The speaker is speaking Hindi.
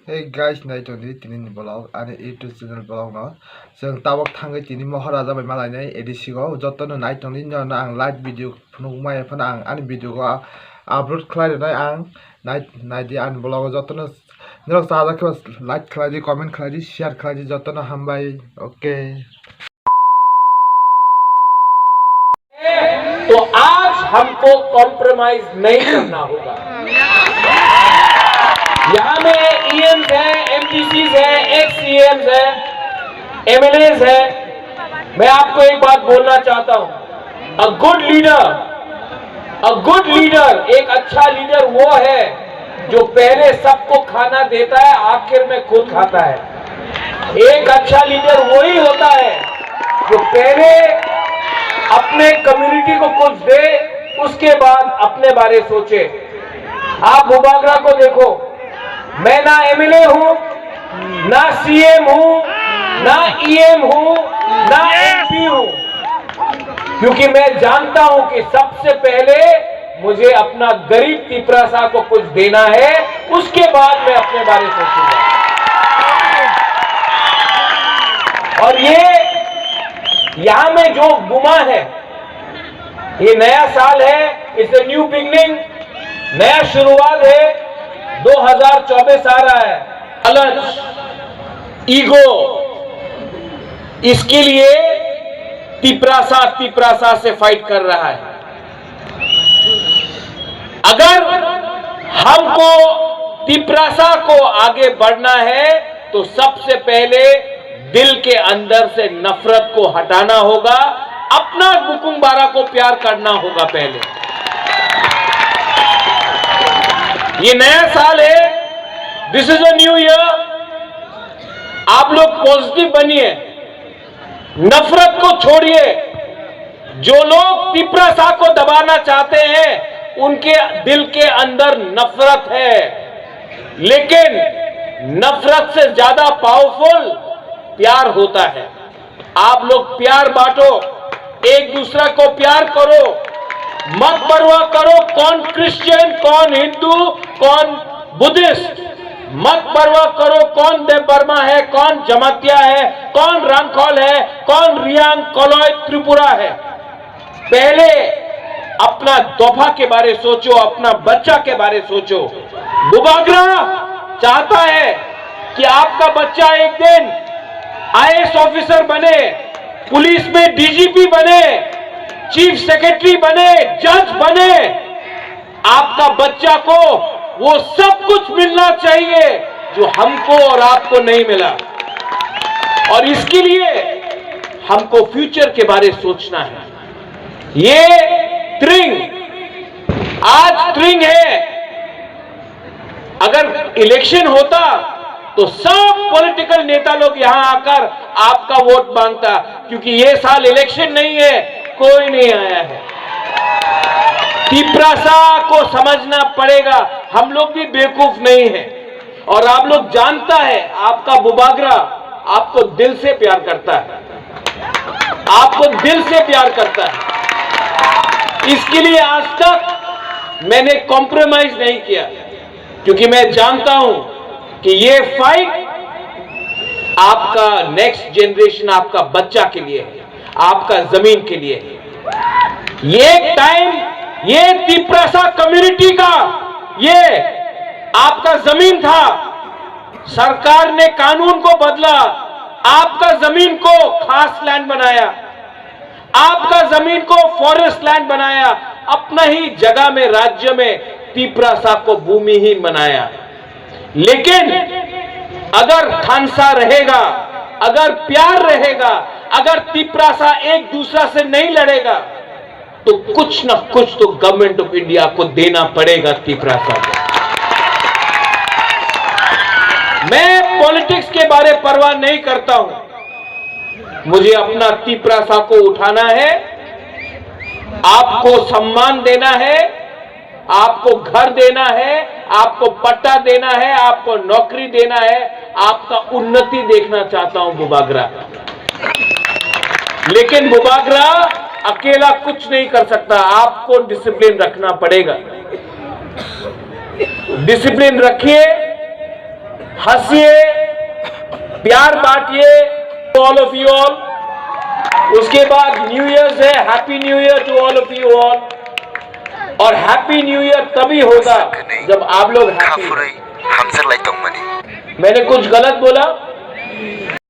Hey guys, naitoni tini blog ani YouTube channel blog no जों tabok thangai tini mohara jabai malai edisigo jotono naitoni no ang live video phunukmai phana ang ani video go upload khlai nai ang naidi an blog jotono nirok saja ke like khlai comment khlai share khlai jotono hambai okay। तो आज हमको कॉम्प्रोमाइज नहीं करना होगा। यहाँ में EMs है, MPCs है, ex-CMs है, MLAs है। मैं आपको एक बात बोलना चाहता हूँ, अ गुड लीडर, एक अच्छा लीडर वो है जो पहले सबको खाना देता है, आखिर में खुद खाता है। एक अच्छा लीडर वही होता है जो पहले अपने कम्युनिटी को कुछ दे, उसके बाद अपने बारे सोचे। आप बुबागरा को देखो, मैं ना MLA हूं, ना CM हूं, ना EM हूं, ना MP हूं, क्योंकि मैं जानता हूं कि सबसे पहले मुझे अपना गरीब तिपरासा को कुछ देना है, उसके बाद मैं अपने बारे सोचूंगा। और ये यहां में जो गुमा है, ये नया साल है, इट्स ए न्यू बिगनिंग, नया शुरुआत है। 2024 आ रहा है। लालच, ईगो, इसके लिए तिपरासा से फाइट कर रहा है। अगर हमको तिपरासा को आगे बढ़ना है तो सबसे पहले दिल के अंदर से नफरत को हटाना होगा, अपना बुकुंबारा को प्यार करना होगा पहले। ये नया साल है, this is a new year. आप लोग पॉजिटिव बनिए, नफरत को छोड़िए। जो लोग तिपरासा को दबाना चाहते हैं उनके दिल के अंदर नफरत है, लेकिन नफरत से ज्यादा पावरफुल प्यार होता है। आप लोग प्यार बांटो, एक दूसरा को प्यार करो, मत परवाह करो कौन क्रिश्चियन, कौन हिंदू, कौन बुद्धिस्ट, मत परवाह करो कौन देव वर्मा है, कौन जमातिया है, कौन रामखोल है, कौन रियांग कोलोय त्रिपुरा है। पहले अपना दोफा के बारे सोचो, अपना बच्चा के बारे सोचो। बुबागरा चाहता है कि आपका बच्चा एक दिन IAS ऑफिसर बने, पुलिस में DGP बने, चीफ सेक्रेटरी बने, जज बने। आपका बच्चा को वो सब कुछ मिलना चाहिए जो हमको और आपको नहीं मिला, और इसके लिए हमको फ्यूचर के बारे सोचना है। ये त्रिंग, आज त्रिंग है। अगर इलेक्शन होता तो सब पॉलिटिकल नेता लोग यहां आकर आपका वोट मांगता, क्योंकि ये साल इलेक्शन नहीं है, कोई नहीं आया है। तिपरासा को समझना पड़ेगा, हम लोग भी बेवकूफ नहीं है। और आप लोग जानता है, आपका बुबागरा आपको दिल से प्यार करता है, आपको दिल से प्यार करता है। इसके लिए आज तक मैंने कॉम्प्रोमाइज नहीं किया, क्योंकि मैं जानता हूं कि ये फाइट आपका नेक्स्ट जनरेशन, आपका बच्चा के लिए है, आपका जमीन के लिए है। ये टाइम, ये तिपरासा कम्युनिटी का, ये आपका जमीन था। सरकार ने कानून को बदला, आपका जमीन को खास लैंड बनाया, आपका जमीन को फॉरेस्ट लैंड बनाया, अपना ही जगह में राज्य में तिपरासा को भूमिहीन बनाया। लेकिन अगर खानसा रहेगा, अगर प्यार रहेगा, अगर तिपरासा एक दूसरा से नहीं लड़ेगा, तो कुछ ना कुछ तो गवर्नमेंट ऑफ इंडिया को देना पड़ेगा तिपरासा को। मैं पॉलिटिक्स के बारे परवाह नहीं करता हूं, मुझे अपना तिपरासा को उठाना है, आपको सम्मान देना है, आपको घर देना है, आपको पट्टा देना है, आपको नौकरी देना है, आपका उन्नति देखना चाहता हूं बुबागरा। लेकिन बुबागरा अकेला कुछ नहीं कर सकता, आपको डिसिप्लिन रखना पड़ेगा। डिसिप्लिन रखिए, हंसिए, प्यार बांटिए ऑल ऑफ यू ऑल। उसके बाद न्यू ईयर है, happy new year to all of you all. और हैप्पी न्यू ईयर तभी होगा जब आप लोग हैप्पी। मैंने कुछ गलत बोला?